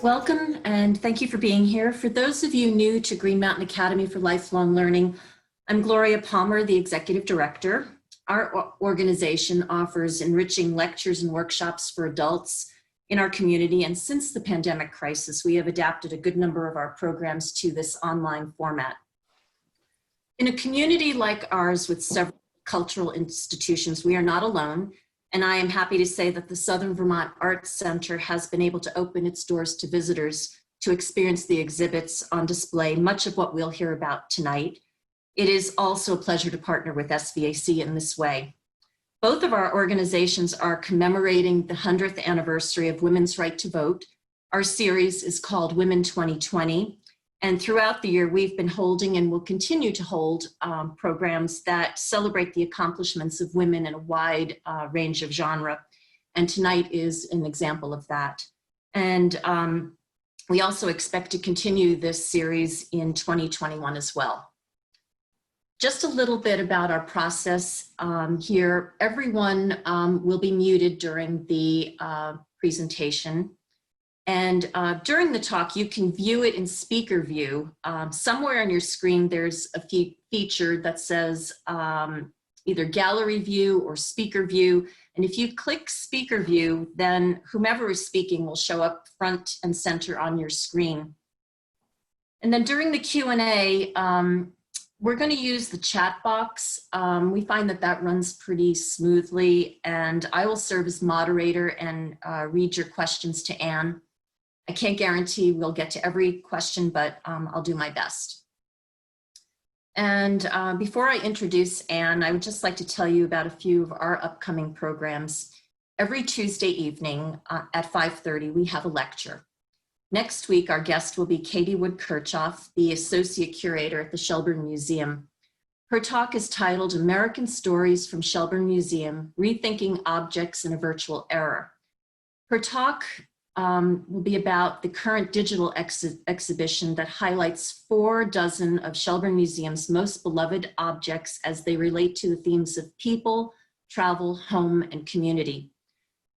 Welcome and thank you for being here. For those of you new to Green Mountain Academy for Lifelong Learning, I'm Gloria Palmer, the Executive Director. Our organization offers enriching lectures and workshops for adults in our community, and since the pandemic crisis, we have adapted a good number of our programs to this online format. In a community like ours with several cultural institutions, we are not alone. And I am happy to say that the Southern Vermont Arts Center has been able to open its doors to visitors to experience the exhibits on display, much of what we'll hear about tonight. It is also a pleasure to partner with SVAC in this way. Both of our organizations are commemorating the 100th anniversary of women's right to vote. Our series is called Women 2020. And throughout the year, we've been holding and will continue to hold programs that celebrate the accomplishments of women in a wide range of genre. And tonight is an example of that. And we also expect to continue this series in 2021 as well. Just a little bit about our process here. Everyone will be muted during the presentation. And during the talk, you can view it in speaker view. Somewhere on your screen, there's a feature that says either gallery view or speaker view. And if you click speaker view, then whomever is speaking will show up front and center on your screen. And then during the Q&A, we're going to use the chat box. We find that that runs pretty smoothly, and I will serve as moderator and read your questions to Anne. I can't guarantee we'll get to every question, but I'll do my best. And before I introduce Anne, I would just like to tell you about a few of our upcoming programs. Every Tuesday evening at 5:30, we have a lecture. Next week, our guest will be Katie Wood-Kirchhoff, the Associate Curator at the Shelburne Museum. Her talk is titled American Stories from Shelburne Museum, Rethinking Objects in a Virtual Era. Her talk will be about the current digital exhibition that highlights 4 dozen of Shelburne Museum's most beloved objects as they relate to the themes of people, travel, home, and community.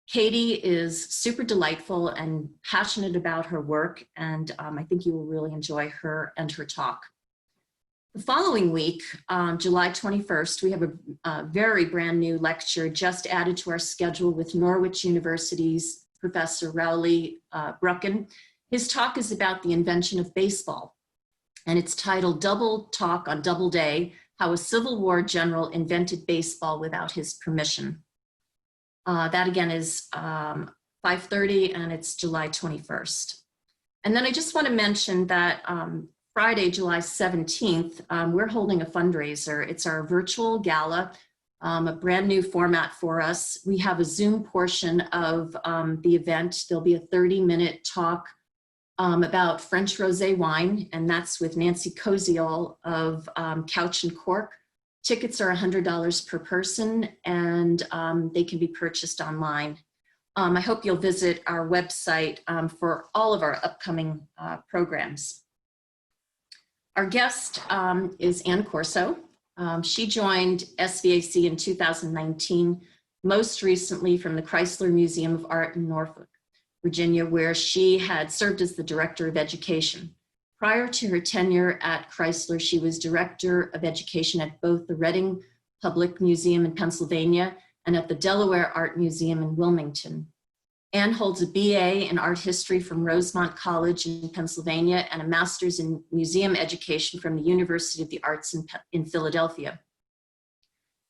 Katie is super delightful and passionate about her work, and I think you will really enjoy her and her talk. The following week, July 21st, we have a very brand new lecture just added to our schedule with Norwich University's Professor Rowley Brucken. His talk is about the invention of baseball, and it's titled Double Talk on Double Day, How a Civil War General Invented Baseball Without His Permission. That again is 5:30, and it's July 21st. And then I just want to mention that Friday, July 17th, we're holding a fundraiser. It's our virtual gala, a brand new format for us. We have a Zoom portion of the event. There'll be a 30-minute talk about French rosé wine, and that's with Nancy Koziol of Couch and Cork. Tickets are $100 per person, and they can be purchased online. I hope you'll visit our website for all of our upcoming programs. Our guest is Anne Corso. She joined SVAC in 2019, most recently from the Chrysler Museum of Art in Norfolk, Virginia, where she had served as the Director of Education. Prior to her tenure at Chrysler, she was Director of Education at both the Reading Public Museum in Pennsylvania and at the Delaware Art Museum in Wilmington. Anne holds a BA in Art History from Rosemont College in Pennsylvania and a Master's in Museum Education from the University of the Arts in Philadelphia.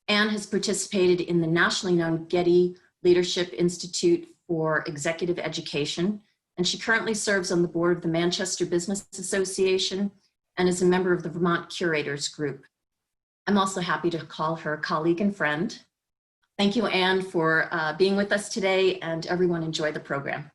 Anne has participated in the nationally known Getty Leadership Institute for Executive Education, and she currently serves on the board of the Manchester Business Association and is a member of the Vermont Curators Group. I'm also happy to call her a colleague and friend. Thank you, Anne, for being with us today, and everyone enjoy the program.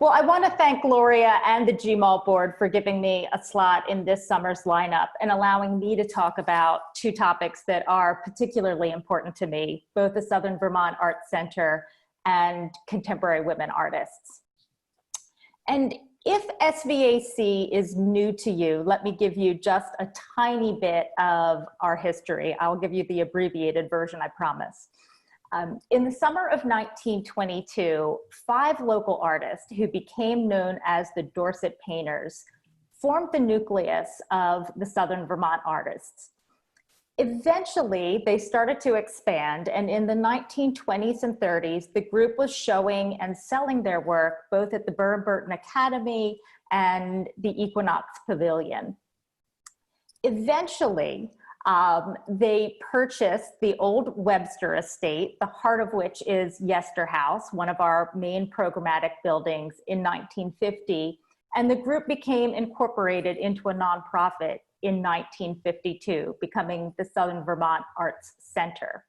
Well, I want to thank Gloria and the GMALL board for giving me a slot in this summer's lineup and allowing me to talk about 2 topics that are particularly important to me, both the Southern Vermont Arts Center and contemporary women artists. And if SVAC is new to you, let me give you just a tiny bit of our history. I'll give you the abbreviated version, I promise. In the summer of 1922, 5 local artists who became known as the Dorset Painters formed the nucleus of the Southern Vermont Artists. Eventually, they started to expand, and in the 1920s and 30s, the group was showing and selling their work both at the Burr-Burton Academy and the Equinox Pavilion. Eventually, they purchased the old Webster estate, the heart of which is Yester House, one of our main programmatic buildings, in 1950, and the group became incorporated into a nonprofit in 1952, becoming the Southern Vermont Arts Center.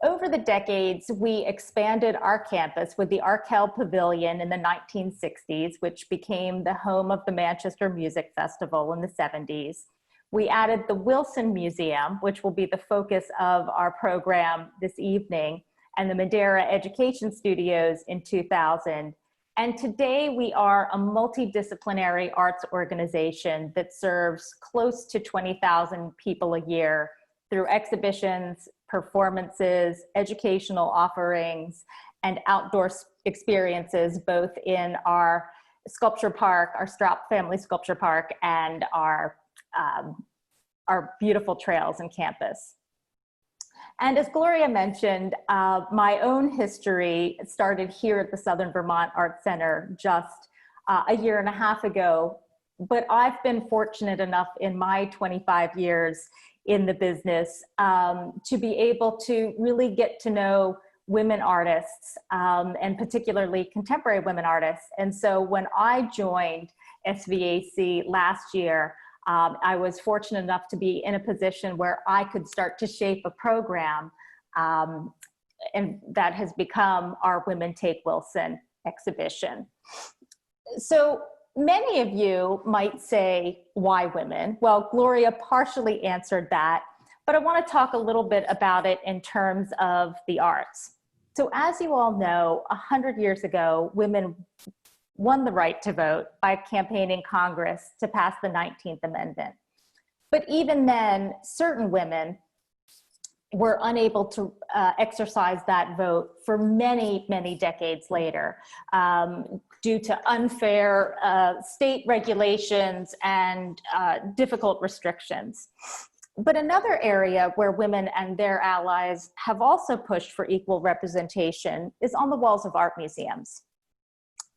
Over the decades, we expanded our campus with the Arkell Pavilion in the 1960s, which became the home of the Manchester Music Festival in the 70s. We added the Wilson Museum, which will be the focus of our program this evening, and the Madeira Education Studios in 2000. And today we are a multidisciplinary arts organization that serves close to 20,000 people a year through exhibitions, performances, educational offerings, and outdoor experiences, both in our sculpture park, our Straub Family Sculpture Park, and our beautiful trails and campus. And as Gloria mentioned, my own history started here at the Southern Vermont Arts Center just a year and a half ago, but I've been fortunate enough in my 25 years in the business to be able to really get to know women artists, and particularly contemporary women artists. And so when I joined SVAC last year, I was fortunate enough to be in a position where I could start to shape a program, and that has become our Women Take Wilson exhibition. So many of you might say, why women? Well, Gloria partially answered that, but I want to talk a little bit about it in terms of the arts. So as you all know, 100 years ago, women won the right to vote by campaigning Congress to pass the 19th Amendment. But even then, certain women were unable to exercise that vote for many, many decades later, due to unfair state regulations and difficult restrictions. But another area where women and their allies have also pushed for equal representation is on the walls of art museums.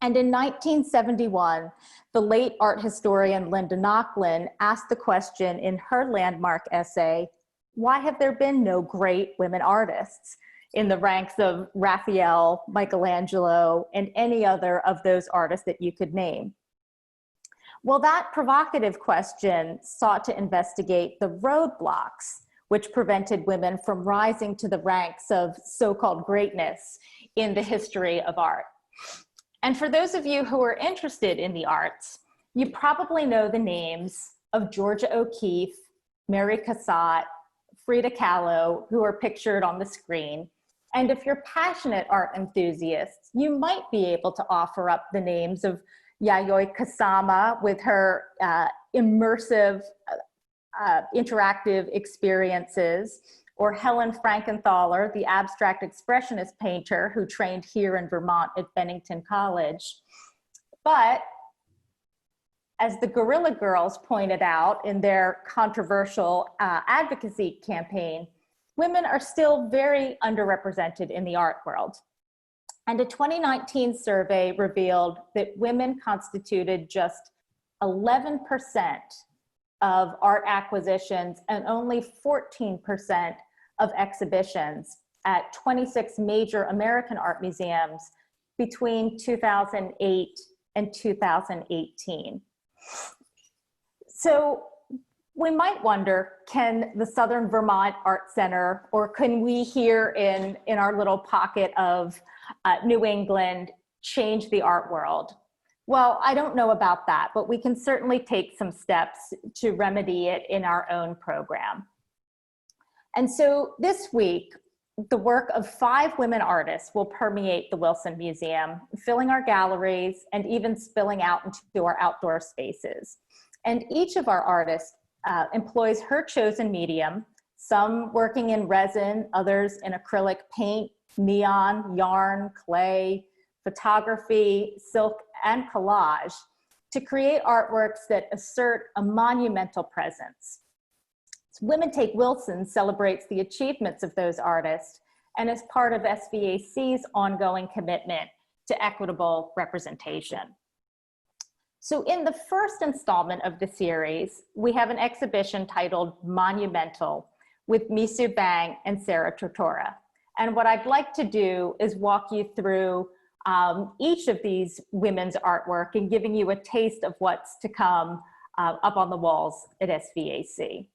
And in 1971, the late art historian Linda Nochlin asked the question in her landmark essay, why have there been no great women artists in the ranks of Raphael, Michelangelo, and any other of those artists that you could name? Well, that provocative question sought to investigate the roadblocks which prevented women from rising to the ranks of so-called greatness in the history of art. And for those of you who are interested in the arts, you probably know the names of Georgia O'Keeffe, Mary Cassatt, Frida Kahlo, who are pictured on the screen. And if you're passionate art enthusiasts, you might be able to offer up the names of Yayoi Kusama with her immersive, interactive experiences, or Helen Frankenthaler, the abstract expressionist painter who trained here in Vermont at Bennington College. But as the Guerrilla Girls pointed out in their controversial advocacy campaign, women are still very underrepresented in the art world. And a 2019 survey revealed that women constituted just 11% of art acquisitions and only 14% of exhibitions at 26 major American art museums between 2008 and 2018. So we might wonder, can the Southern Vermont Art Center, or can we here in our little pocket of New England change the art world? Well, I don't know about that, but we can certainly take some steps to remedy it in our own program. And so this week, the work of 5 women artists will permeate the Wilson Museum, filling our galleries and even spilling out into our outdoor spaces. And each of our artists employs her chosen medium, some working in resin, others in acrylic paint, neon, yarn, clay, photography, silk, and collage to create artworks that assert a monumental presence. Women Take Wilson celebrates the achievements of those artists and is part of SVAC's ongoing commitment to equitable representation. So in the first installment of the series, we have an exhibition titled Monumental with Misoo Bang and Sarah Tortora. And what I'd like to do is walk you through each of these women's artwork and giving you a taste of what's to come up on the walls at SVAC.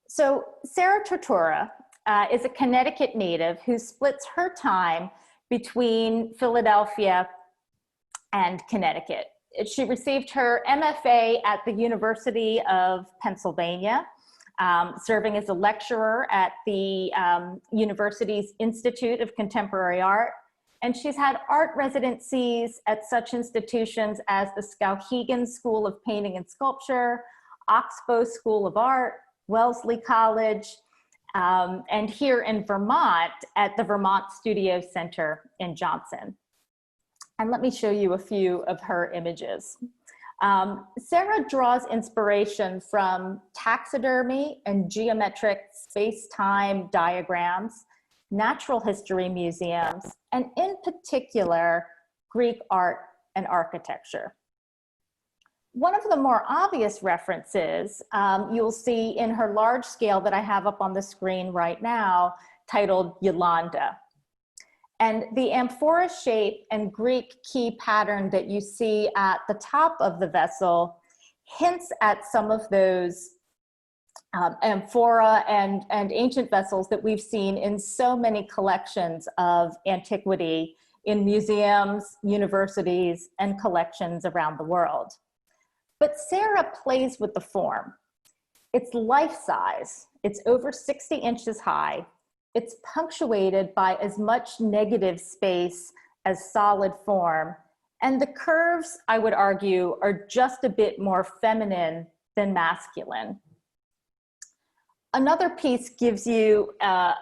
So Sarah Tortora is a Connecticut native who splits her time between Philadelphia and Connecticut. She received her MFA at the University of Pennsylvania, serving as a lecturer at the university's Institute of Contemporary Art. And she's had art residencies at such institutions as the Skowhegan School of Painting and Sculpture, Oxbow School of Art, Wellesley College, and here in Vermont at the Vermont Studio Center in Johnson. And let me show you a few of her images. Sarah draws inspiration from taxidermy and geometric space-time diagrams, natural history museums, and in particular, Greek art and architecture. One of the more obvious references you'll see in her large scale that I have up on the screen right now, titled Yolanda. And the amphora shape and Greek key pattern that you see at the top of the vessel hints at some of those amphora and ancient vessels that we've seen in so many collections of antiquity in museums, universities, and collections around the world. But Sarah plays with the form. It's life-size, it's over 60 inches high, it's punctuated by as much negative space as solid form, and the curves, I would argue, are just a bit more feminine than masculine. Another piece gives you, I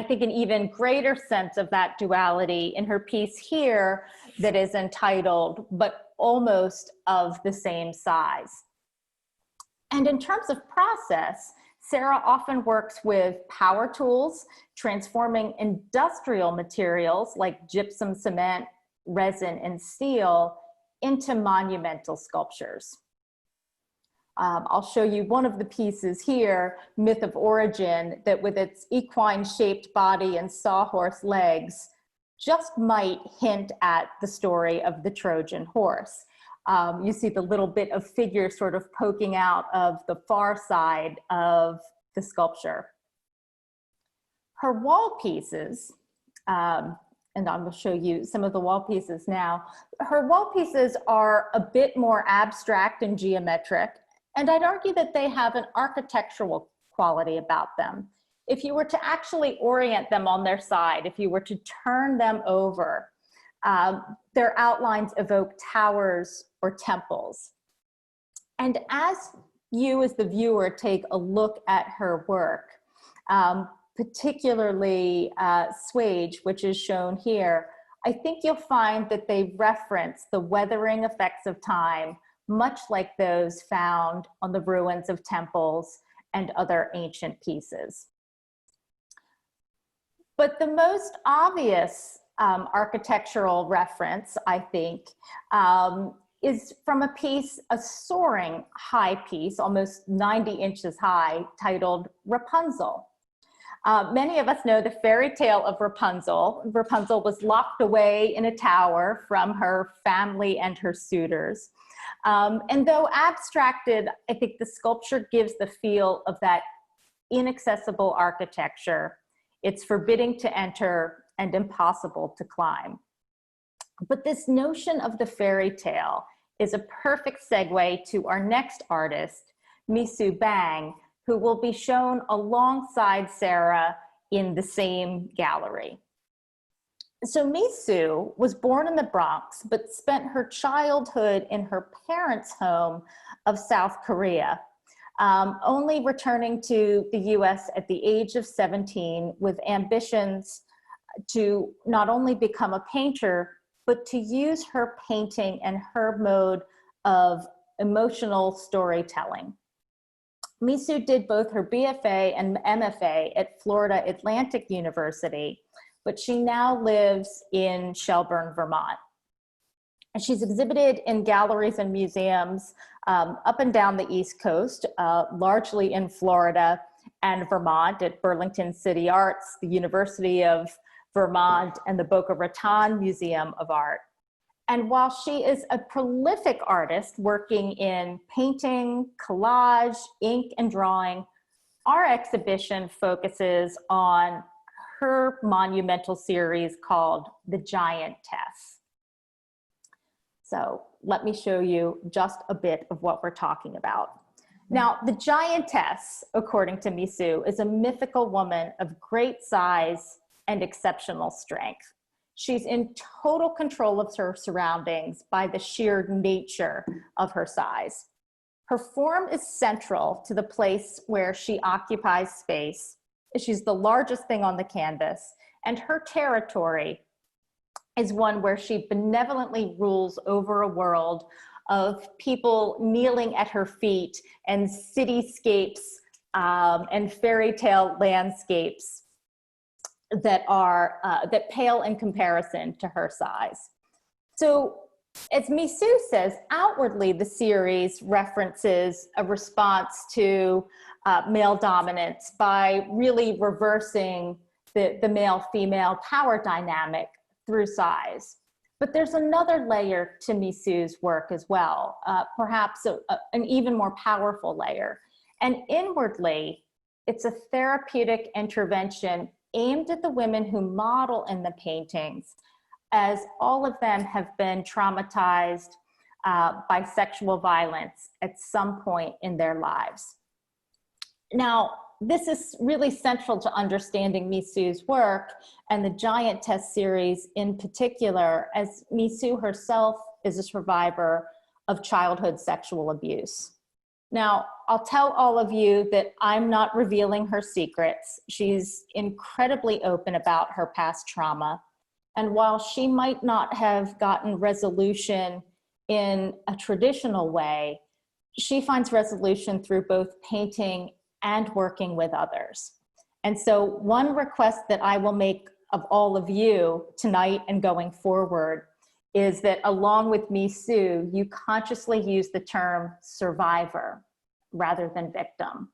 think, an even greater sense of that duality in her piece here that is entitled, But Almost of the Same Size. And in terms of process, Sarah often works with power tools, transforming industrial materials like gypsum cement, resin, and steel into monumental sculptures. I'll show you one of the pieces here, Myth of Origin, that with its equine-shaped body and sawhorse legs, just might hint at the story of the Trojan horse. You see the little bit of figure sort of poking out of the far side of the sculpture. Her wall pieces, and I'm going to show you some of the wall pieces now. Her wall pieces are a bit more abstract and geometric, and I'd argue that they have an architectural quality about them. If you were to actually orient them on their side, if you were to turn them over, their outlines evoke towers or temples. And as you as the viewer take a look at her work, particularly Swage, which is shown here, I think you'll find that they reference the weathering effects of time, much like those found on the ruins of temples and other ancient pieces. But the most obvious architectural reference, I think, is from a piece, a soaring high piece, almost 90 inches high, titled Rapunzel. Many of us know the fairy tale of Rapunzel. Rapunzel was locked away in a tower from her family and her suitors. And though abstracted, I think the sculpture gives the feel of that inaccessible architecture. It's forbidding to enter and impossible to climb. But this notion of the fairy tale is a perfect segue to our next artist, Misoo Bang, who will be shown alongside Sarah in the same gallery. So Misoo was born in the Bronx, but spent her childhood in her parents' home of South Korea, only returning to the US at the age of 17 with ambitions to not only become a painter, but to use her painting and her mode of emotional storytelling. Misoo did both her BFA and MFA at Florida Atlantic University, but she now lives in Shelburne, Vermont. And she's exhibited in galleries and museums up and down the East Coast, largely in Florida and Vermont at Burlington City Arts, the University of Vermont, and the Boca Raton Museum of Art. And while she is a prolific artist working in painting, collage, ink, and drawing, our exhibition focuses on her monumental series called The Giantess. So let me show you just a bit of what we're talking about. Now, the giantess, according to Misoo, is a mythical woman of great size and exceptional strength. She's in total control of her surroundings by the sheer nature of her size. Her form is central to the place where she occupies space. She's the largest thing on the canvas, and her territory is one where she benevolently rules over a world of people kneeling at her feet and cityscapes and fairy tale landscapes that pale in comparison to her size. So as Misoo says, outwardly the series references a response to male dominance by really reversing the male-female power dynamic through size. But there's another layer to Misoo's work as well, perhaps an even more powerful layer. And inwardly, it's a therapeutic intervention aimed at the women who model in the paintings, as all of them have been traumatized by sexual violence at some point in their lives. Now, this is really central to understanding Misoo's work and the Giantess series in particular, as Misoo herself is a survivor of childhood sexual abuse. Now, I'll tell all of you that I'm not revealing her secrets. She's incredibly open about her past trauma. And while she might not have gotten resolution in a traditional way, she finds resolution through both painting and working with others. And so one request that I will make of all of you tonight and going forward is that along with Misoo, you consciously use the term survivor rather than victim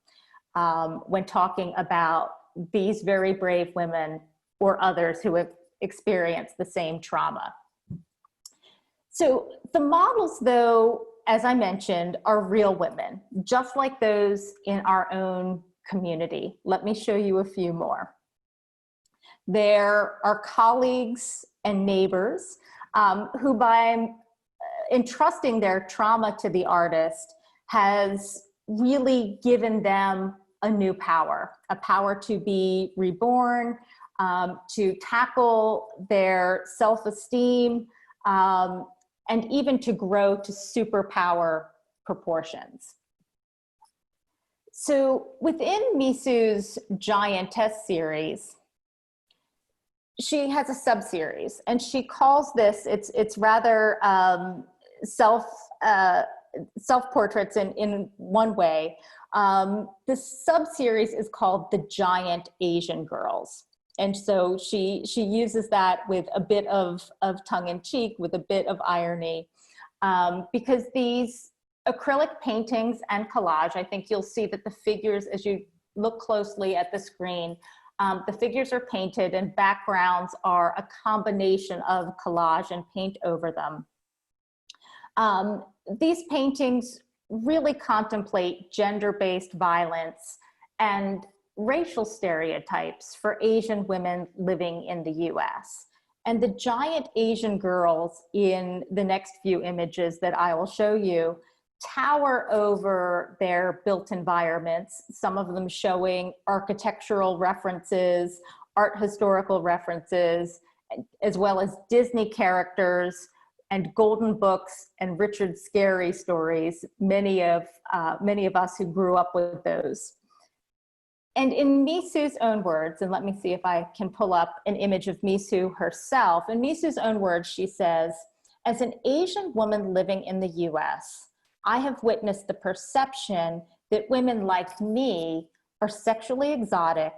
when talking about these very brave women or others who have experienced the same trauma. So the models, though, as I mentioned, are real women, just like those in our own community. Let me show you a few more. There are colleagues and neighbors who, by entrusting their trauma to the artist, has really given them a new power, a power to be reborn, to tackle their self-esteem, and even to grow to superpower proportions. So within Misoo's Giantess series, she has a sub-series, and she calls this, it's rather self-portraits in one way. The sub-series is called The Giant Asian Girls. And so she uses that with a bit of tongue-in-cheek, with a bit of irony, because these acrylic paintings and collage, I think you'll see that the figures, as you look closely at the screen, the figures are painted and backgrounds are a combination of collage and paint over them. These paintings really contemplate gender-based violence and racial stereotypes for Asian women living in the US. And the giant Asian girls in the next few images that I will show you tower over their built environments, some of them showing architectural references, art historical references, as well as Disney characters and golden books and Richard Scarry stories, many of us who grew up with those. And in Misoo's own words, and let me see if I can pull up an image of Misoo herself. In Misoo's own words, she says, "As an Asian woman living in the US, I have witnessed the perception that women like me are sexually exotic,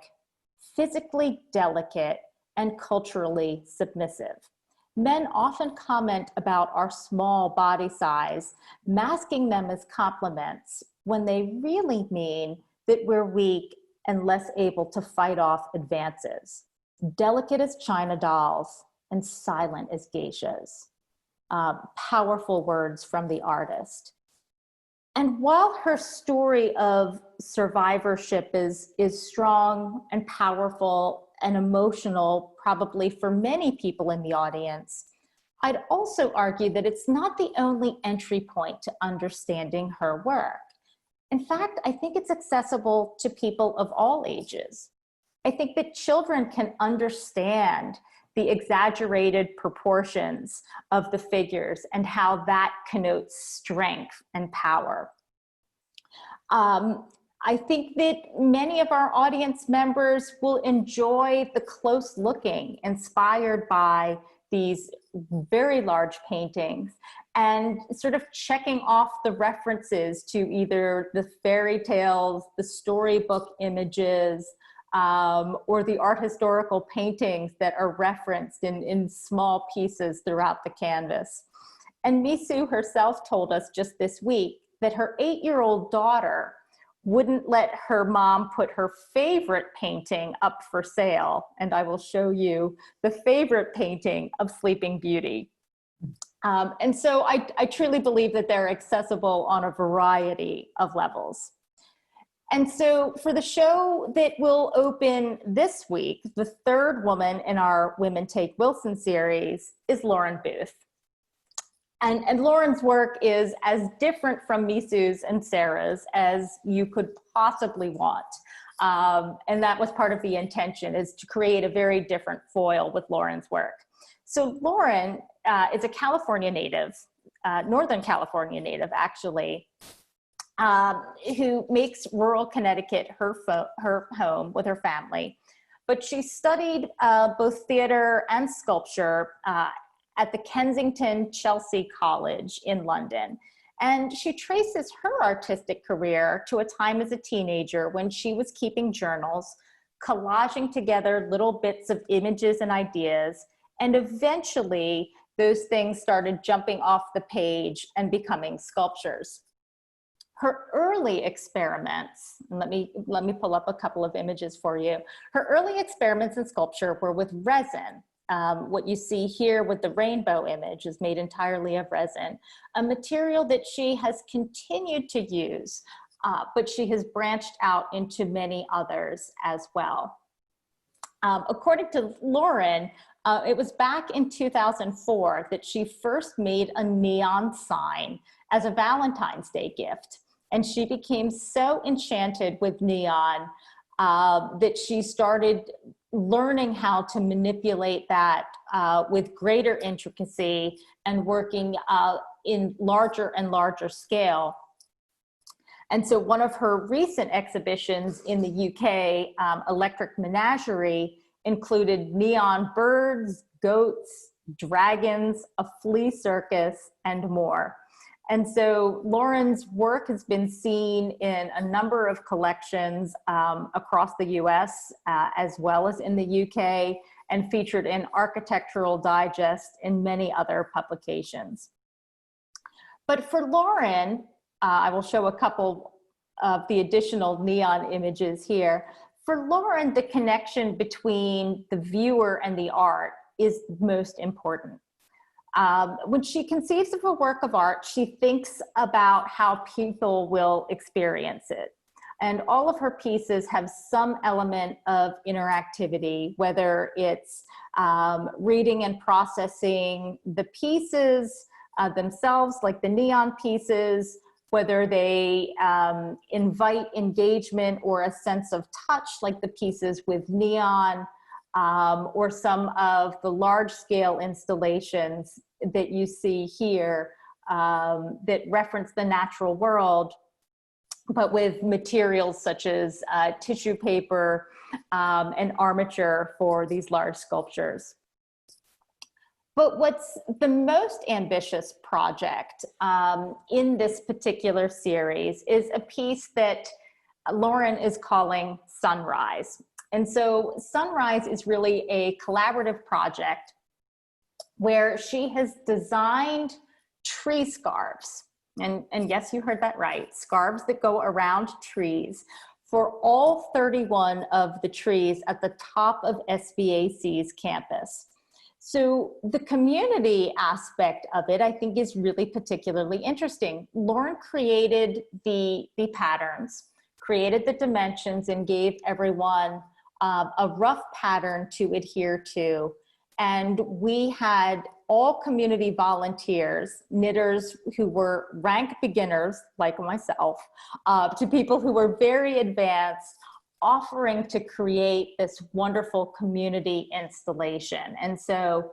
physically delicate, and culturally submissive. Men often comment about our small body size, masking them as compliments when they really mean that we're weak and less able to fight off advances, delicate as China dolls and silent as geishas." Powerful words from the artist. And while her story of survivorship is strong and powerful and emotional, probably for many people in the audience, I'd also argue that it's not the only entry point to understanding her work. In fact, I think it's accessible to people of all ages. I think that children can understand the exaggerated proportions of the figures and how that connotes strength and power. I think that many of our audience members will enjoy the close looking inspired by these very large paintings and sort of checking off the references to either the fairy tales, the storybook images, or the art historical paintings that are referenced in small pieces throughout the canvas. And Misoo herself told us just this week that her 8-year-old daughter wouldn't let her mom put her favorite painting up for sale. And I will show you the favorite painting of Sleeping Beauty. And so I truly believe that they're accessible on a variety of levels. And so for the show that will open this week, the third woman in our Women Take Wilson series is Lauren Booth. And Lauren's work is as different from Misoo's and Sarah's as you could possibly want. And that was part of the intention, is to create a very different foil with Lauren's work. So Lauren is a California native, Northern California native actually, who makes rural Connecticut her home with her family. But she studied both theater and sculpture at the Kensington Chelsea College in London. And she traces her artistic career to a time as a teenager when she was keeping journals, collaging together little bits of images and ideas, and eventually those things started jumping off the page and becoming sculptures. Her early experiments, and let me pull up a couple of images for you. Her early experiments in sculpture were with resin. What you see here with the rainbow image is made entirely of resin, a material that she has continued to use, but she has branched out into many others as well. According to Lauren, it was back in 2004 that she first made a neon sign as a Valentine's Day gift. And she became so enchanted with neon that she started learning how to manipulate that with greater intricacy and working in larger and larger scale. And so one of her recent exhibitions in the UK, Electric Menagerie, included neon birds, goats, dragons, a flea circus, and more. And so Lauren's work has been seen in a number of collections across the US, as well as in the UK, and featured in Architectural Digest and many other publications. But for Lauren, I will show a couple of the additional neon images here. For Lauren, the connection between the viewer and the art is most important. When she conceives of a work of art, she thinks about how people will experience it. And all of her pieces have some element of interactivity, whether it's reading and processing the pieces themselves, like the neon pieces, whether they invite engagement or a sense of touch, like the pieces with neon, or some of the large-scale installations that you see here that reference the natural world. but with materials such as tissue paper and armature for these large sculptures. But what's the most ambitious project in this particular series is a piece that Lauren is calling Sunrise. And so Sunrise is really a collaborative project where she has designed tree scarves. And yes, you heard that right, scarves that go around trees for all 31 of the trees at the top of SVAC's campus. So the community aspect of it, I think, is really particularly interesting. Lauren created the patterns, created the dimensions, and gave everyone a rough pattern to adhere to. And we had all community volunteers, knitters who were rank beginners, like myself, to people who were very advanced, offering to create this wonderful community installation. And so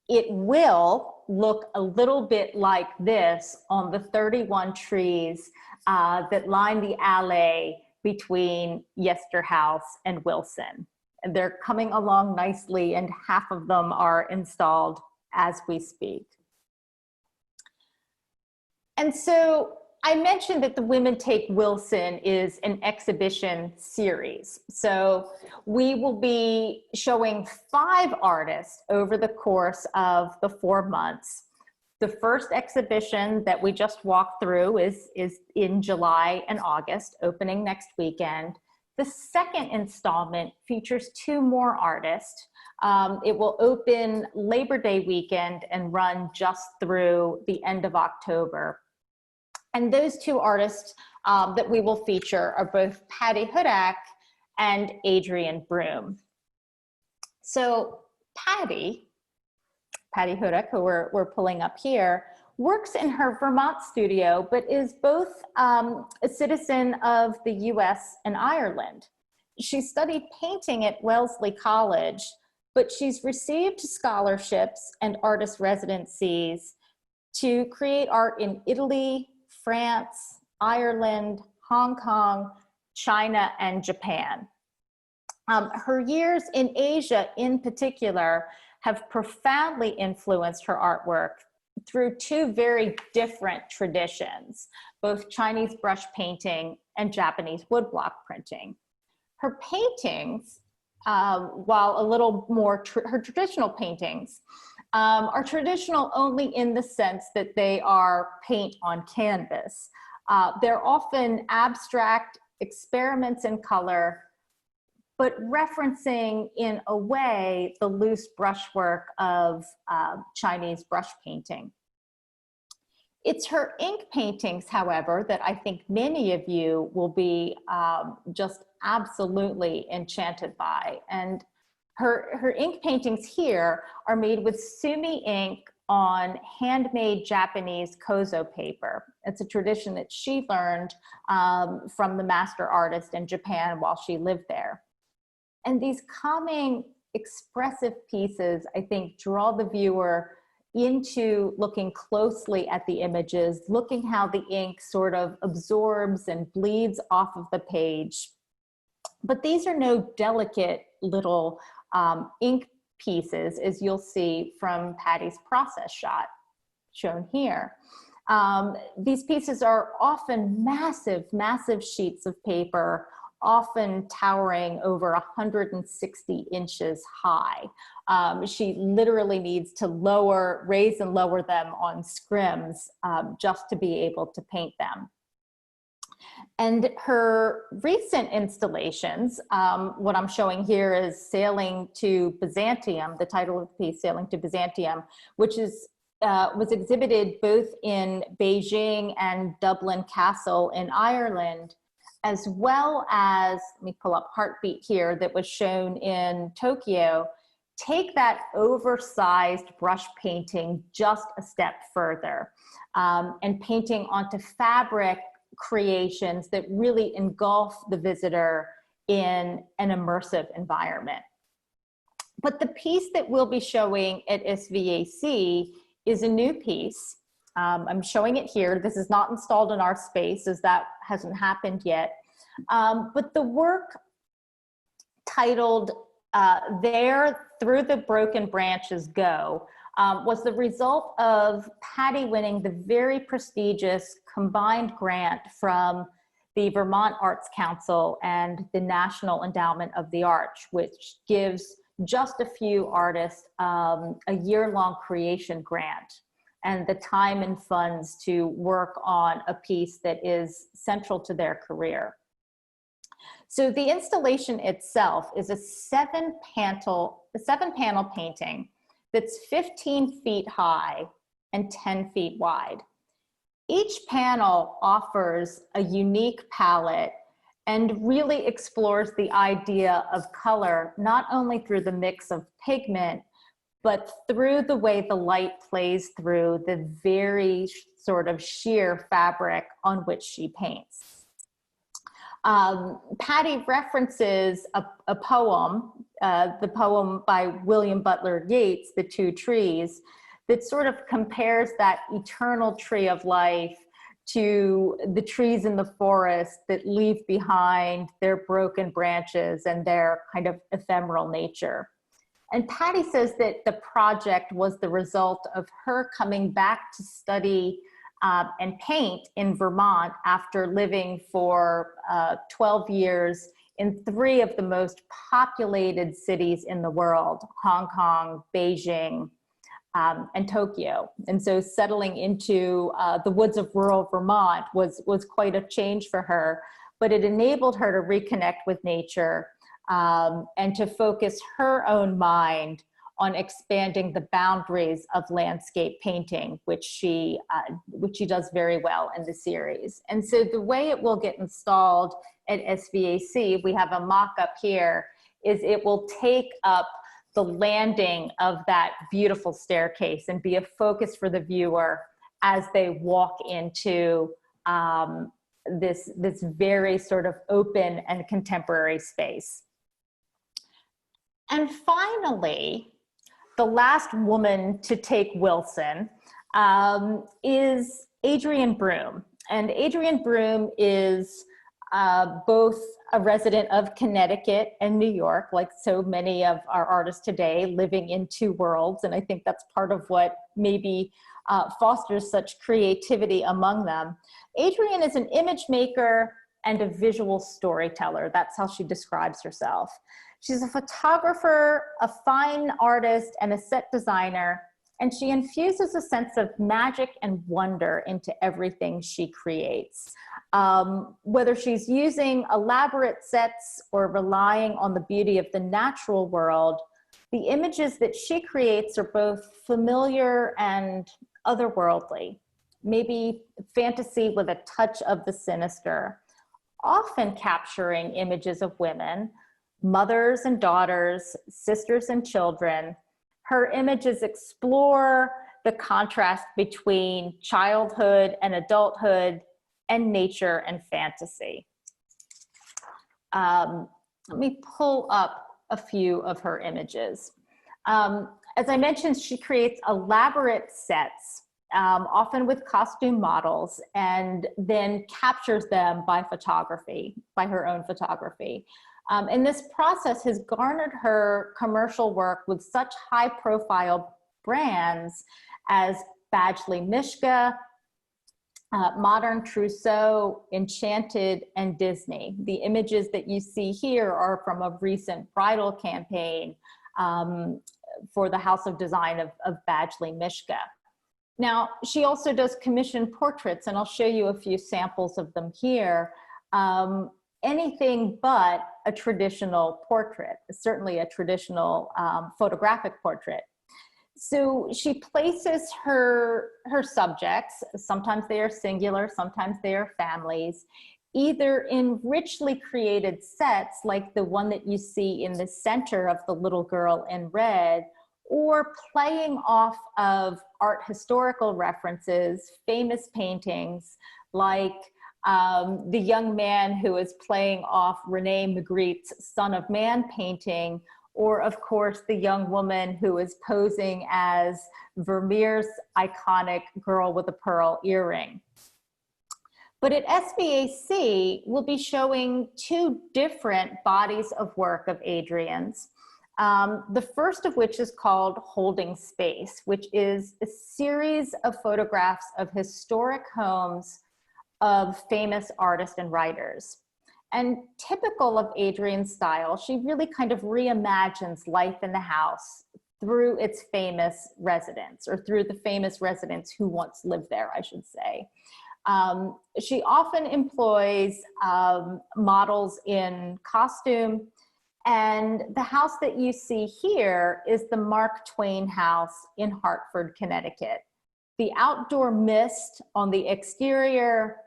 it will look a little bit like this on the 31 trees that line the alley between Yester House and Wilson. And they're coming along nicely, and half of them are installed as we speak. And so I mentioned that the Women Take Wilson is an exhibition series. So we will be showing 5 artists over the course of the 4 months. The first exhibition that we just walked through is in July and August, opening next weekend. The second installment features 2 more artists. It will open Labor Day weekend and run just through the end of October. And those 2 artists that we will feature are both Patty Hudak and Adrien Broom. So Patty Hudak, who we're pulling up here, works in her Vermont studio, but is both a citizen of the US and Ireland. She studied painting at Wellesley College, but she's received scholarships and artist residencies to create art in Italy, France, Ireland, Hong Kong, China, and Japan. Her years in Asia in particular have profoundly influenced her artwork through 2 very different traditions, both Chinese brush painting and Japanese woodblock printing. Her paintings, while a little more, her traditional paintings, are traditional only in the sense that they are paint on canvas. They're often abstract experiments in color, but referencing in a way the loose brushwork of Chinese brush painting. It's her ink paintings, however, that I think many of you will be just absolutely enchanted by. And her ink paintings here are made with sumi ink on handmade Japanese Corso paper. It's a tradition that she learned from the master artist in Japan while she lived there. And these calming, expressive pieces, I think, draw the viewer into looking closely at the images, looking how the ink sort of absorbs and bleeds off of the page. But these are no delicate little ink pieces, as you'll see from Patty's process shot shown here. These pieces are often massive, massive sheets of paper, often towering over 160 inches high. She literally needs to raise and lower them on scrims just to be able to paint them. And her recent installations, what I'm showing here is Sailing to Byzantium, the title of the piece, Sailing to Byzantium, which was exhibited both in Beijing and Dublin Castle in Ireland, as well as, let me pull up Heartbeat here, that was shown in Tokyo. Take that oversized brush painting just a step further and painting onto fabric creations that really engulf the visitor in an immersive environment. But the piece that we'll be showing at SVAC is a new piece. I'm showing it here. This is not installed in our space, as that hasn't happened yet. But the work titled There Through the Broken Branches Go was the result of Patty winning the very prestigious combined grant from the Vermont Arts Council and the National Endowment of the Arts, which gives just a few artists a year-long creation grant and the time and funds to work on a piece that is central to their career. So the installation itself is a seven panel painting that's 15 feet high and 10 feet wide. Each panel offers a unique palette and really explores the idea of color, not only through the mix of pigment, but through the way the light plays through the very sort of sheer fabric on which she paints. Patty references a poem, the poem by William Butler Yeats, The Two Trees, that sort of compares that eternal tree of life to the trees in the forest that leave behind their broken branches and their kind of ephemeral nature. And Patty says that the project was the result of her coming back to study and paint in Vermont after living for 12 years in 3 of the most populated cities in the world, Hong Kong, Beijing, and Tokyo. And so settling into the woods of rural Vermont was quite a change for her, but it enabled her to reconnect with nature and to focus her own mind on expanding the boundaries of landscape painting, which she does very well in the series. And so the way it will get installed at SVAC, we have a mock-up here, is it will take up the landing of that beautiful staircase and be a focus for the viewer as they walk into this very sort of open and contemporary space. And finally, the last woman to take Wilson is Adrien Broom. And Adrien Broom is both a resident of Connecticut and New York, like so many of our artists today, living in 2 worlds. And I think that's part of what maybe fosters such creativity among them. Adrien is an image maker and a visual storyteller. That's how she describes herself. She's a photographer, a fine artist, and a set designer, and she infuses a sense of magic and wonder into everything she creates. Whether she's using elaborate sets or relying on the beauty of the natural world, the images that she creates are both familiar and otherworldly, maybe fantasy with a touch of the sinister, often capturing images of women, mothers and daughters, sisters and children. Her images explore the contrast between childhood and adulthood and nature and fantasy. Let me pull up a few of her images. As I mentioned, she creates elaborate sets, often with costume models, and then captures them by photography, by her own photography. And this process has garnered her commercial work with such high-profile brands as Badgley Mischka, Modern Trousseau, Enchanted, and Disney. The images that you see here are from a recent bridal campaign for the House of Design of Badgley Mischka. Now, she also does commissioned portraits, and I'll show you a few samples of them here. Anything but a traditional portrait, certainly a traditional photographic portrait. So she places her subjects, sometimes they are singular, sometimes they are families, either in richly created sets like the one that you see in the center of the little girl in red, or playing off of art historical references, famous paintings like the young man who is playing off René Magritte's Son of Man painting, or of course, the young woman who is posing as Vermeer's iconic girl with a pearl earring. But at SVAC, we'll be showing two different bodies of work of Adrien's. The first of which is called Holding Space, which is a series of photographs of historic homes of famous artists and writers. And typical of Adrien's style, she really kind of reimagines life in the house through its famous residents, or through the famous residents who once lived there, I should say. She often employs models in costume, and the house that you see here is the Mark Twain house in Hartford, Connecticut. The outdoor mist on the exterior,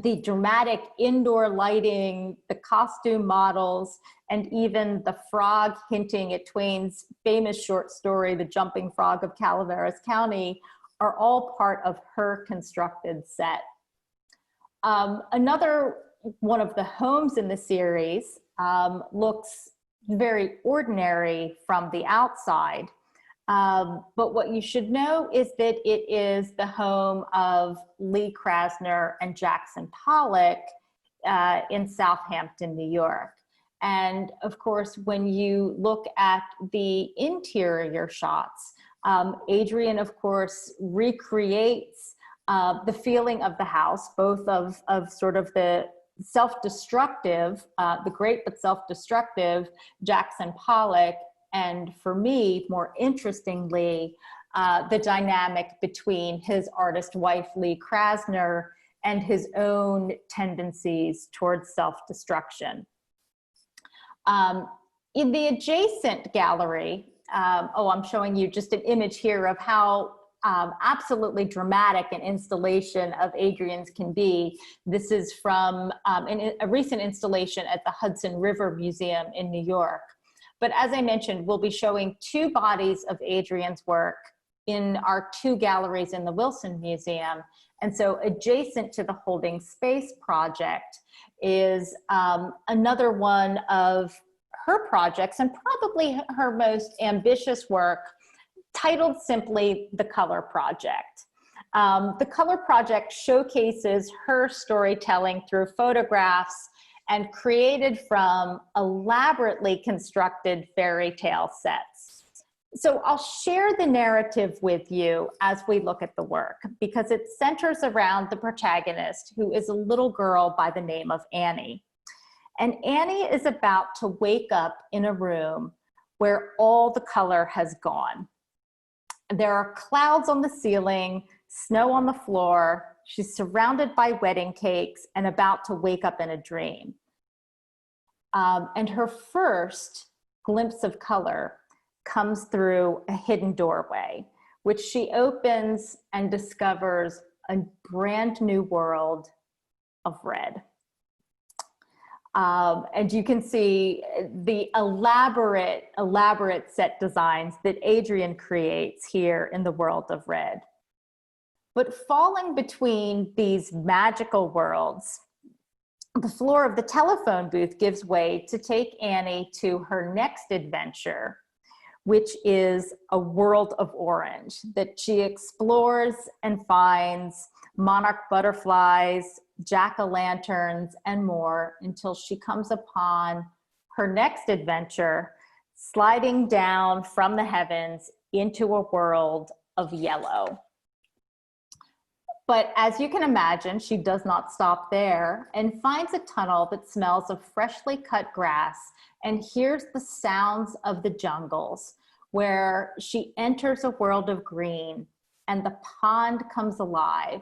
the dramatic indoor lighting, the costume models, and even the frog hinting at Twain's famous short story, The Jumping Frog of Calaveras County, are all part of her constructed set. Another one of the homes in the series looks very ordinary from the outside. But what you should know is that it is the home of Lee Krasner and Jackson Pollock in Southampton, New York. And of course, when you look at the interior shots, Adrien, of course, recreates the feeling of the house, both of sort of the self-destructive, the great but self-destructive Jackson Pollock, and for me, more interestingly, the dynamic between his artist wife, Lee Krasner, and his own tendencies towards self-destruction. In the adjacent gallery, I'm showing you just an image here of how absolutely dramatic an installation of Adrien's can be. This is from a recent installation at the Hudson River Museum in New York. But as I mentioned, we'll be showing two bodies of Adrien's work in our two galleries in the Wilson Museum. And so adjacent to the Holding Space project is another one of her projects, and probably her most ambitious work, titled simply The Color Project. The Color Project showcases her storytelling through photographs and created from elaborately constructed fairy tale sets. So I'll share the narrative with you as we look at the work, because it centers around the protagonist, who is a little girl by the name of Annie. And Annie is about to wake up in a room where all the color has gone. There are clouds on the ceiling, snow on the floor. She's surrounded by wedding cakes and about to wake up in a dream. And her first glimpse of color comes through a hidden doorway, which she opens and discovers a brand new world of red. And you can see the elaborate set designs that Adrien creates here in the world of red. But falling between these magical worlds, the floor of the telephone booth gives way to take Annie to her next adventure, which is a world of orange that she explores and finds monarch butterflies, jack-o'-lanterns, and more, until she comes upon her next adventure, sliding down from the heavens into a world of yellow. But as you can imagine, she does not stop there and finds a tunnel that smells of freshly cut grass and hears the sounds of the jungles, where she enters a world of green and the pond comes alive,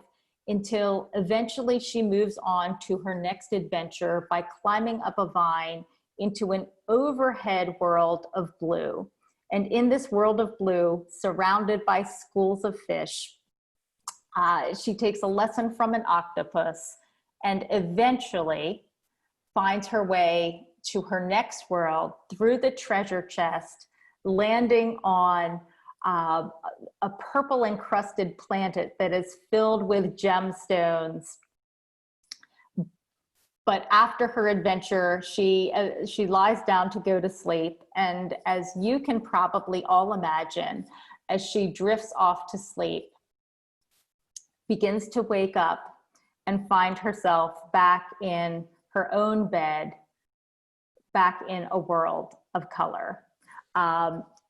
until eventually she moves on to her next adventure by climbing up a vine into an overhead world of blue. And in this world of blue, surrounded by schools of fish, she takes a lesson from an octopus and eventually finds her way to her next world through the treasure chest, landing on a purple encrusted planet that is filled with gemstones. But after her adventure, she lies down to go to sleep. And as you can probably all imagine, as she drifts off to sleep, begins to wake up and find herself back in her own bed, back in a world of color.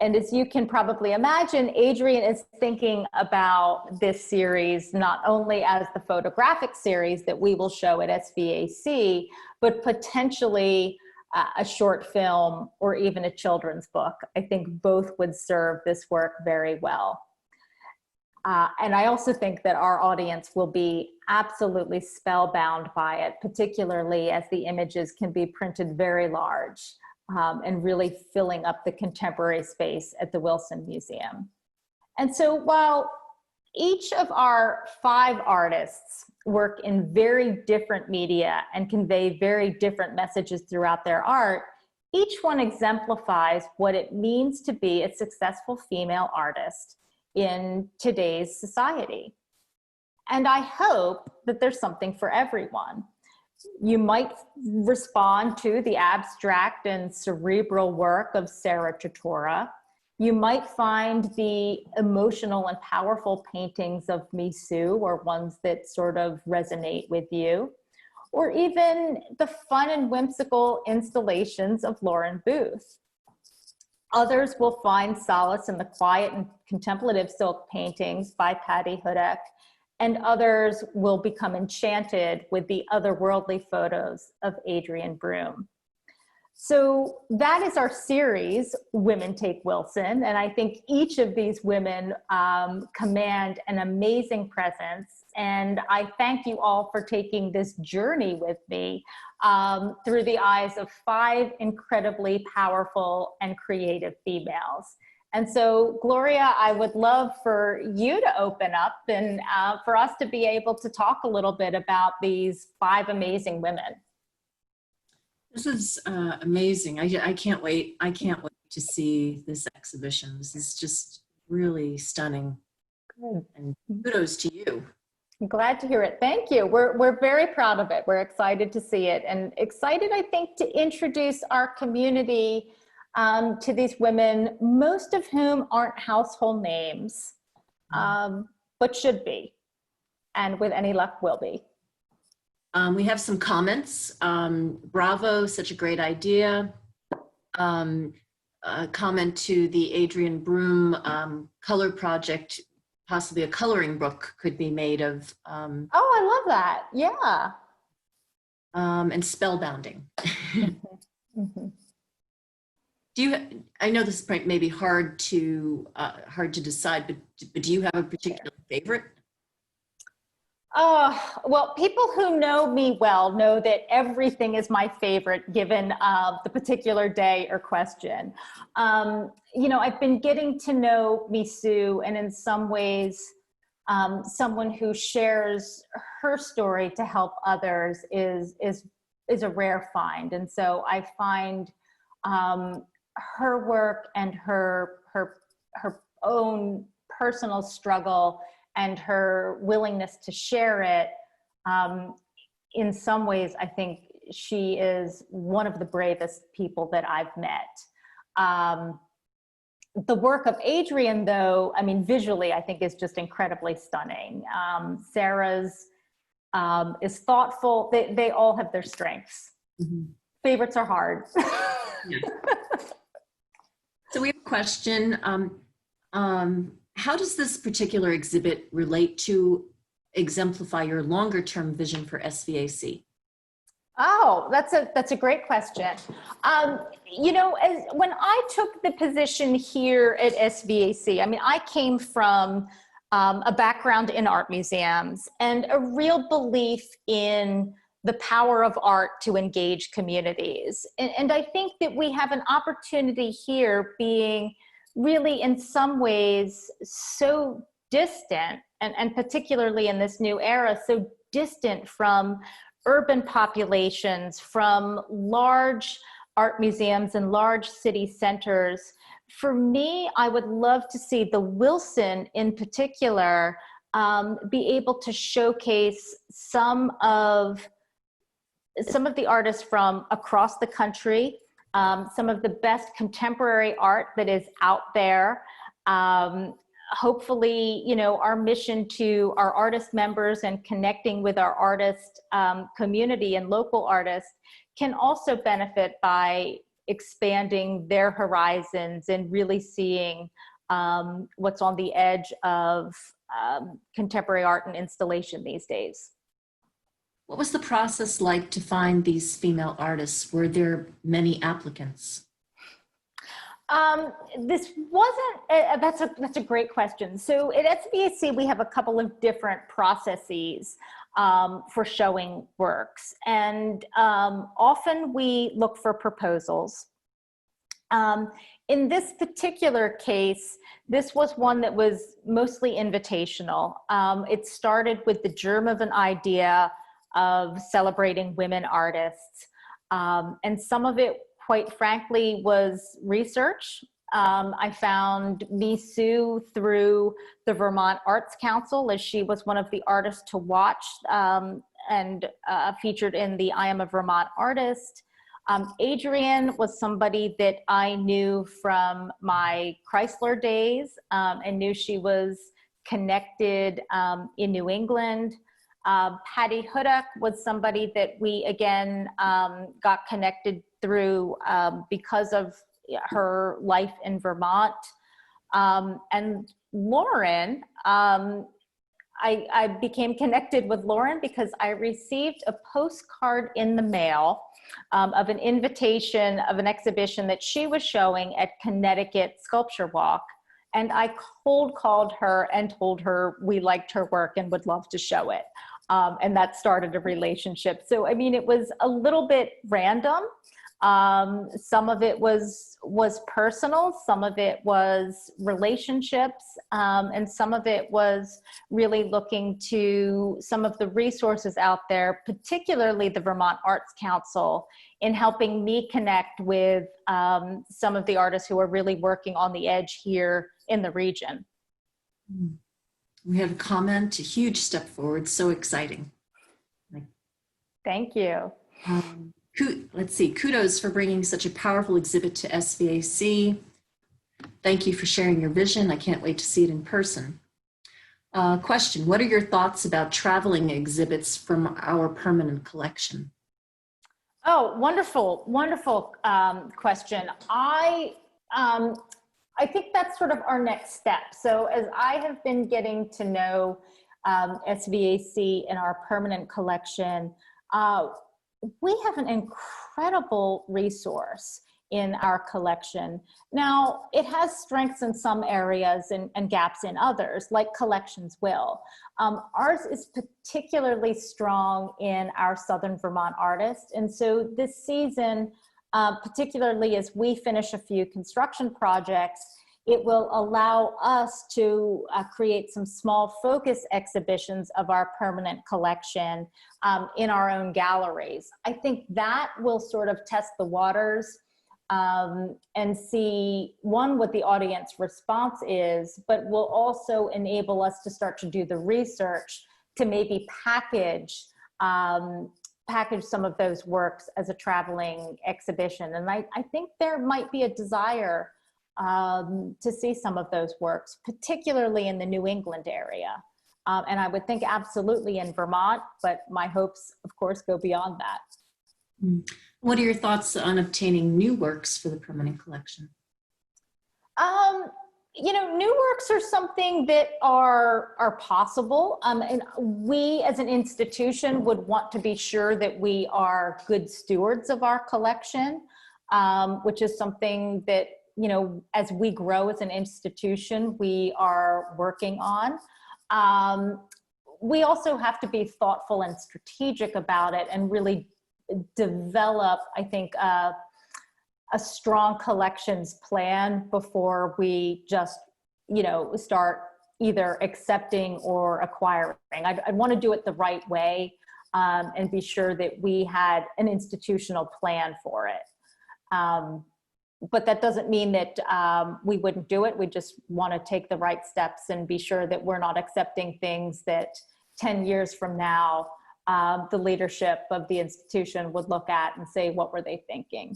And as you can probably imagine, Adrien is thinking about this series not only as the photographic series that we will show at SVAC, but potentially a short film or even a children's book. I think both would serve this work very well. And I also think that our audience will be absolutely spellbound by it, particularly as the images can be printed very large. And really filling up the contemporary space at the Wilson Museum. And so while each of our 5 artists work in very different media and convey very different messages throughout their art, each one exemplifies what it means to be a successful female artist in today's society. And I hope that there's something for everyone. You might respond to the abstract and cerebral work of Sarah Tortora. You might find the emotional and powerful paintings of Misoo, or ones that sort of resonate with you, or even the fun and whimsical installations of Lauren Booth. Others will find solace in the quiet and contemplative silk paintings by Patty Hudak, and others will become enchanted with the otherworldly photos of Adrien Broom. So that is our series, Women Take Wilson, and I think each of these women command an amazing presence, and I thank you all for taking this journey with me through the eyes of 5 incredibly powerful and creative females. And so, Gloria, I would love for you to open up and for us to be able to talk a little bit about these 5 amazing women. This is amazing. I can't wait. I can't wait to see this exhibition. This is just really stunning. Good. And kudos to you. I'm glad to hear it. Thank you. We're very proud of it. We're excited to see it, and excited, I think, to introduce our community to these women, most of whom aren't household names, but should be, and with any luck will be. We have some comments. Bravo, such a great idea. A comment to the Adrien Broom color project, possibly a coloring book could be made of. Oh, I love that. Yeah. And spellbounding. Mm-hmm. I know this may be hard to decide, but do you have a particular favorite? Well, people who know me well know that everything is my favorite given the particular day or question. You know, I've been getting to know Misoo, and in some ways, someone who shares her story to help others is a rare find. And so I find her work and her own personal struggle and her willingness to share it, in some ways, I think she is one of the bravest people that I've met. The work of Adrien, though, I mean, visually, I think is just incredibly stunning. Sarah's is thoughtful. They all have their strengths. Mm-hmm. Favorites are hard. Yeah. So we have a question. How does this particular exhibit relate to exemplify your longer term vision for SVAC? Oh, that's a great question. You know, when I took the position here at SVAC, I mean, I came from a background in art museums and a real belief in the power of art to engage communities. And I think that we have an opportunity here, being really in some ways so distant, and particularly in this new era, so distant from urban populations, from large art museums and large city centers. For me, I would love to see the Wilson in particular be able to showcase some of some of the artists from across the country, some of the best contemporary art that is out there. Hopefully, you know, our mission to our artist members and connecting with our artist community and local artists can also benefit by expanding their horizons and really seeing what's on the edge of contemporary art and installation these days. What was the process like to find these female artists? Were there many applicants? This wasn't, that's a great question. So at SVAC, we have a couple of different processes for showing works. And often we look for proposals. In this particular case, this was one that was mostly invitational. It started with the germ of an idea of celebrating women artists. And some of it, quite frankly, was research. I found Misoo through the Vermont Arts Council, as she was one of the artists to watch and featured in the I Am a Vermont Artist. Adrien was somebody that I knew from my Chrysler days and knew she was connected in New England. Patty Hudak was somebody that we, again, got connected through because of her life in Vermont. And Lauren, I became connected with Lauren because I received a postcard in the mail of an invitation of an exhibition that she was showing at Connecticut Sculpture Walk. And I cold called her and told her we liked her work and would love to show it. And that started a relationship. So, I mean, it was a little bit random. Some of it was personal, some of it was relationships, and some of it was really looking to some of the resources out there, particularly the Vermont Arts Council, in helping me connect with some of the artists who are really working on the edge here in the region. We have a comment, a huge step forward, so exciting. Thank you. Let's see, kudos for bringing such a powerful exhibit to SVAC. Thank you for sharing your vision. I can't wait to see it in person. Question, what are your thoughts about traveling exhibits from our permanent collection? Oh, wonderful, wonderful question. I think that's sort of our next step. So as I have been getting to know SVAC and our permanent collection, we have an incredible resource in our collection. Now, it has strengths in some areas and gaps in others, like collections will. Ours is particularly strong in our Southern Vermont artists. And so this season, particularly as we finish a few construction projects, it will allow us to create some small focus exhibitions of our permanent collection in our own galleries. I think that will sort of test the waters and see, one, what the audience response is, but will also enable us to start to do the research to maybe package some of those works as a traveling exhibition. And I think there might be a desire to see some of those works, particularly in the New England area. And I would think absolutely in Vermont, but my hopes, of course, go beyond that. What are your thoughts on obtaining new works for the permanent collection? You know, new works are something that are possible. And we as an institution would want to be sure that we are good stewards of our collection, which is something that, you know, as we grow as an institution, we are working on. We also have to be thoughtful and strategic about it and really develop, I think, a strong collections plan before we just, you know, start either accepting or acquiring. I'd want to do it the right way and be sure that we had an institutional plan for it. But that doesn't mean that we wouldn't do it. We just want to take the right steps and be sure that we're not accepting things that 10 years from now the leadership of the institution would look at and say, what were they thinking?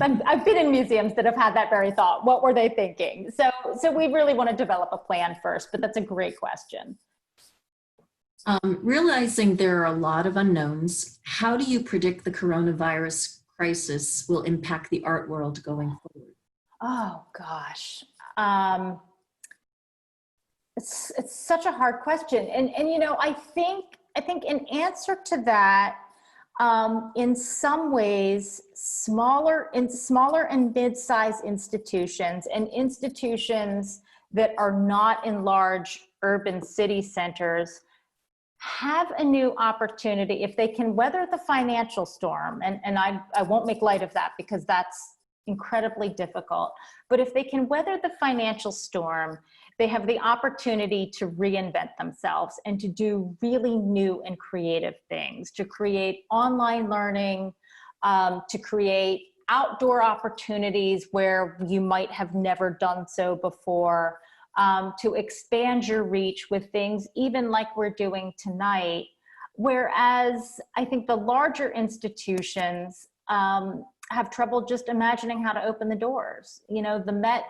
I've been in museums that have had that very thought. What were they thinking? So we really want to develop a plan first, but that's a great question. Realizing there are a lot of unknowns, how do you predict the coronavirus crisis will impact the art world going forward? Oh gosh, it's such a hard question, and you know, I think in answer to that, in some ways, smaller and mid-sized institutions and institutions that are not in large urban city centers have a new opportunity if they can weather the financial storm. And I won't make light of that because that's incredibly difficult. But if they can weather the financial storm, they have the opportunity to reinvent themselves and to do really new and creative things, to create online learning, to create outdoor opportunities where you might have never done so before, to expand your reach with things even like we're doing tonight. Whereas I think the larger institutions have trouble just imagining how to open the doors. You know, the Met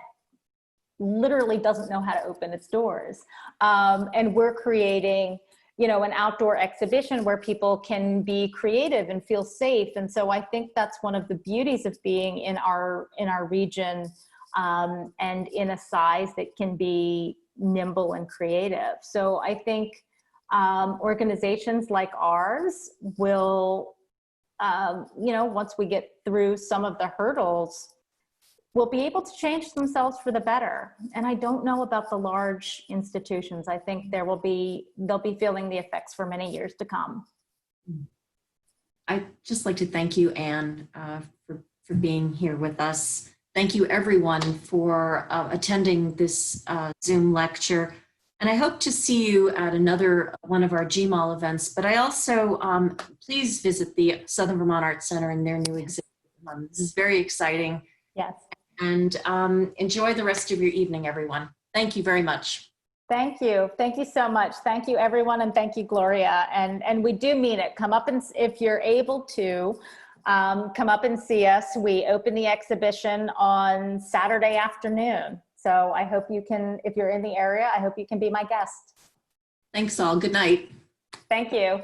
literally doesn't know how to open its doors. And we're creating, you know, an outdoor exhibition where people can be creative and feel safe. And so I think that's one of the beauties of being in our region, and in a size that can be nimble and creative. So I think organizations like ours will, you know, once we get through some of the hurdles, will be able to change themselves for the better. And I don't know about the large institutions. I think they'll be feeling the effects for many years to come. I'd just like to thank you, Anne, for being here with us. Thank you, everyone, for attending this Zoom lecture. And I hope to see you at another one of our GMALL events. But I also, please visit the Southern Vermont Arts Center and their new exhibit. This is very exciting. Yes. And enjoy the rest of your evening, everyone. Thank you very much. Thank you. Thank you so much. Thank you, everyone. And thank you, Gloria. And we do mean it. Come up, and if you're able to, come up and see us. We open the exhibition on Saturday afternoon. So I hope you can, if you're in the area, I hope you can be my guest. Thanks all. Good night. Thank you.